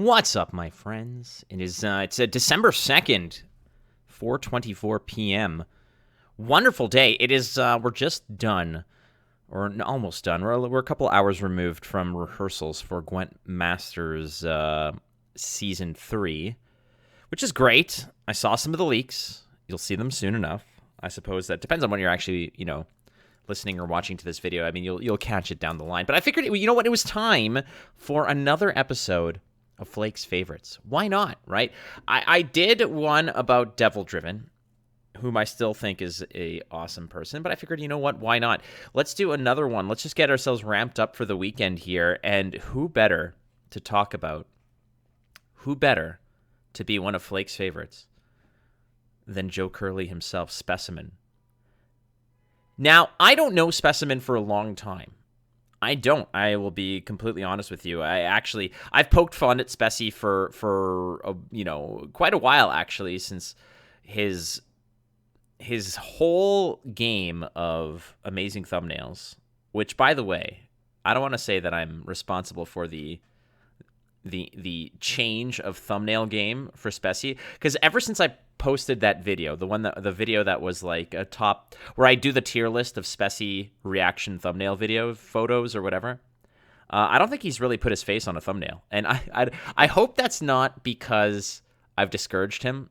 What's up, my friends? It's December 2nd, 4:24 p.m. Wonderful day. It is, we're just done, or almost done. We're a couple hours removed from rehearsals for Gwent Masters Season 3, which is great. I saw some of the leaks. You'll see them soon enough. I suppose that depends on when you're actually, listening or watching to this video. I mean, you'll catch it down the line. But I figured, you know what? It was time for another episode of Flake's favorites. Why not, right? I did one about Devil Driven, whom I still think is a awesome person, but I figured, you know what? Why not? Let's do another one. Let's just get ourselves ramped up for the weekend here. And who better to talk about? Who better to be one of Flake's favorites than Joe Curley himself, Specimen? Now, I don't know Specimen for a long time. I don't. I will be completely honest with you. I've poked fun at Speci for quite a while, actually, since his whole game of amazing thumbnails, which, by the way, I don't want to say that I'm responsible for the change of thumbnail game for Speci, because ever since I posted that video, the video that was like a top, where I do the tier list of Speci reaction thumbnail video photos or whatever, I don't think he's really put his face on a thumbnail, and I hope that's not because I've discouraged him,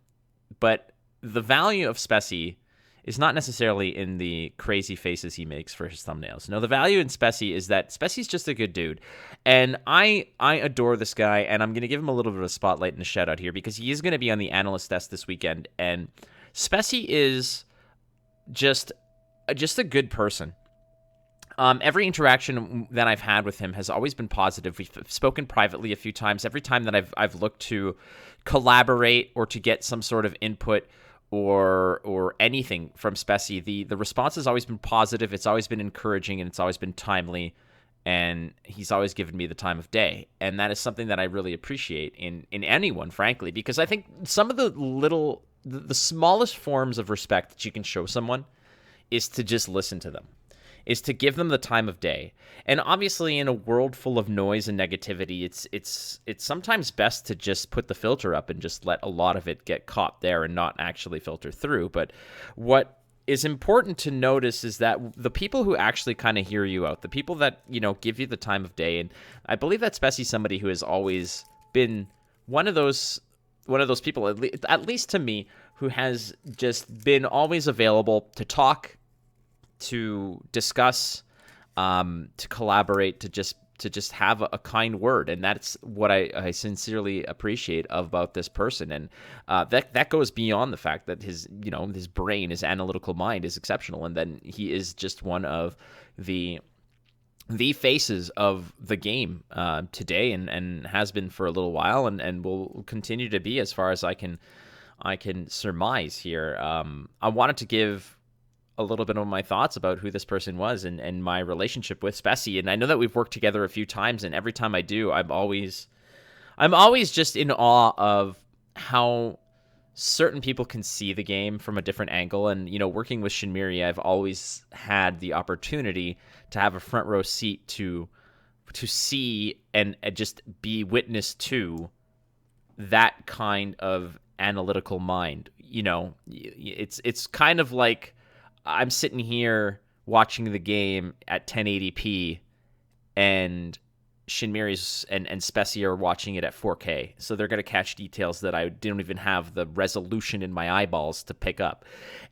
but the value of Speci is not necessarily in the crazy faces he makes for his thumbnails. No, the value in Speci is that Speci's just a good dude. And I adore this guy, and I'm going to give him a little bit of a spotlight and a shout out here because he is going to be on the analyst desk this weekend. And Speci is just a good person. Every interaction that I've had with him has always been positive. We've spoken privately a few times. Every time that I've looked to collaborate or to get some sort of input or anything from Speci, the response has always been positive. It's always been encouraging, and it's always been timely, and he's always given me the time of day. And that is something that I really appreciate in anyone, frankly, because I think some of the smallest forms of respect that you can show someone is to just listen to them, is to give them the time of day. And obviously, in a world full of noise and negativity, it's sometimes best to just put the filter up and just let a lot of it get caught there and not actually filter through. But what is important to notice is that the people who actually kind of hear you out, the people that, give you the time of day, and I believe that Speci's somebody who has always been one of those people, at least to me, who has just been always available to talk, to discuss, to collaborate, to just have a kind word. And that's what I sincerely appreciate about this person. And that goes beyond the fact that his brain, his analytical mind is exceptional. And then he is just one of the faces of the game today, and has been for a little while, and will continue to be as far as I can surmise here. I wanted to give a little bit of my thoughts about who this person was and my relationship with Speci. And I know that we've worked together a few times, and every time I do, I'm always just in awe of how certain people can see the game from a different angle. And, working with Shinmiri, I've always had the opportunity to have a front row seat to see and just be witness to that kind of analytical mind. It's kind of like I'm sitting here watching the game at 1080p, and Shinmiri's and Speci are watching it at 4K. So they're going to catch details that I didn't even have the resolution in my eyeballs to pick up.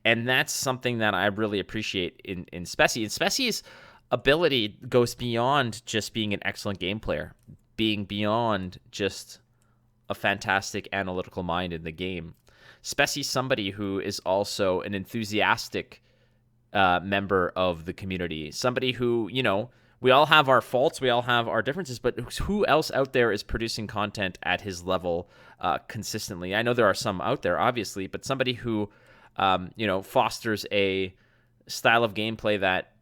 And that's something that I really appreciate in Speci. And Speci's ability goes beyond just being an excellent game player, being beyond just a fantastic analytical mind in the game. Speci's somebody who is also an enthusiastic member of the community, somebody who, we all have our faults, we all have our differences, but who else out there is producing content at his level consistently? I know there are some out there, obviously, but somebody who, fosters a style of gameplay that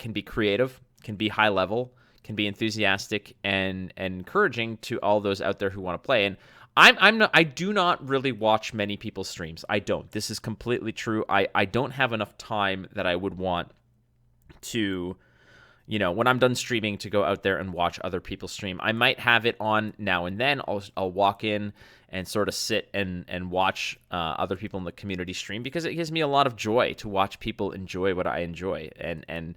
can be creative, can be high level, can be enthusiastic and encouraging to all those out there who want to play. And I do not really watch many people's streams. I don't. This is completely true. I don't have enough time that I would want to, when I'm done streaming, to go out there and watch other people stream. I might have it on now and then. I'll walk in and sort of sit and watch other people in the community stream, because it gives me a lot of joy to watch people enjoy what I enjoy, and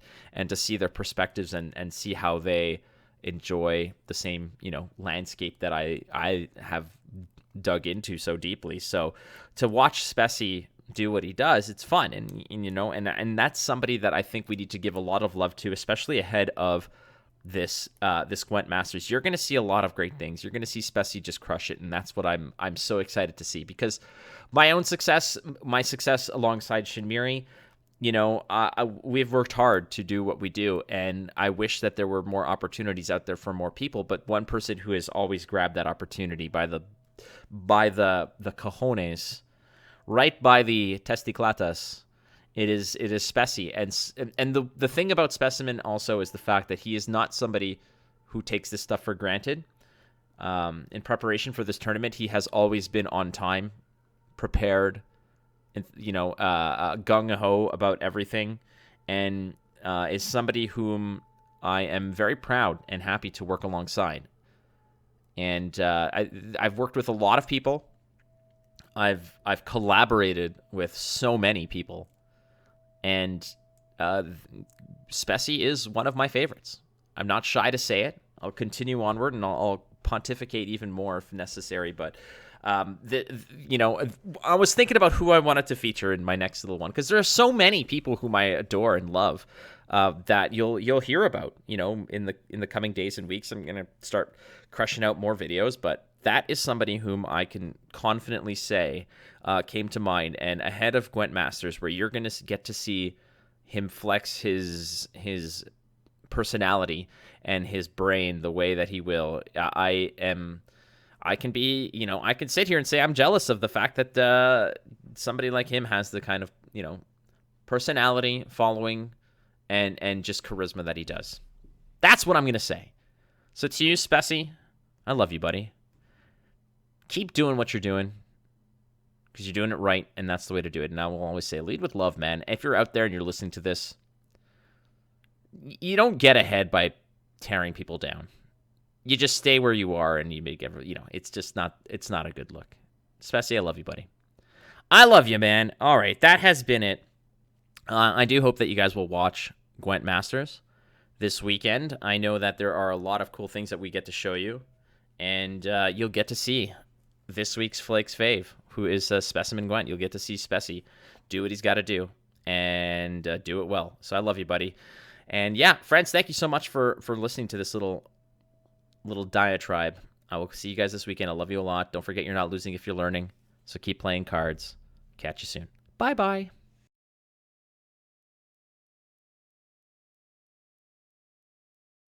to see their perspectives and see how they enjoy the same landscape that I have dug into so deeply. So to watch Speci do what he does, it's fun, and that's somebody that I think we need to give a lot of love to, especially ahead of this Gwent Masters. You're going to see a lot of great things. You're going to see Speci just crush it, and that's what I'm so excited to see, because my success alongside Shinmiri, we've worked hard to do what we do, and I wish that there were more opportunities out there for more people. But one person who has always grabbed that opportunity by the cojones, right by the testiclatas, it is Speci. And the thing about Specimen also is the fact that he is not somebody who takes this stuff for granted. In preparation for this tournament, he has always been on time, prepared, and gung ho about everything, and is somebody whom I am very proud and happy to work alongside. And I've worked with a lot of people. I've collaborated with so many people, and Speci is one of my favorites. I'm not shy to say it. I'll continue onward, and I'll pontificate even more if necessary. But I was thinking about who I wanted to feature in my next little one, because there are so many people whom I adore and love that you'll hear about in the coming days and weeks. I'm gonna start crushing out more videos, but that is somebody whom I can confidently say came to mind, and ahead of Gwent Masters, where you're going to get to see him flex his personality and his brain the way that he will. I can sit here and say I'm jealous of the fact that somebody like him has the kind of personality, following, and just charisma that he does. That's what I'm going to say. So to you, Speci, I love you, buddy. Keep doing what you're doing, because you're doing it right, and that's the way to do it. And I will always say, lead with love, man. If you're out there and you're listening to this, you don't get ahead by tearing people down. You just stay where you are, and you make it's not a good look. Speci, I love you, buddy. I love you, man. All right, that has been it. I do hope that you guys will watch Gwent Masters this weekend. I know that there are a lot of cool things that we get to show you, and you'll get to see this week's Flake's fave, who is Specimen Gwent. You'll get to see Speci do what he's got to do, and do it well. So I love you, buddy. And yeah, friends, thank you so much for listening to this little diatribe. I will see you guys this weekend. I love you a lot. Don't forget, you're not losing if you're learning. So keep playing cards. Catch you soon. Bye-bye.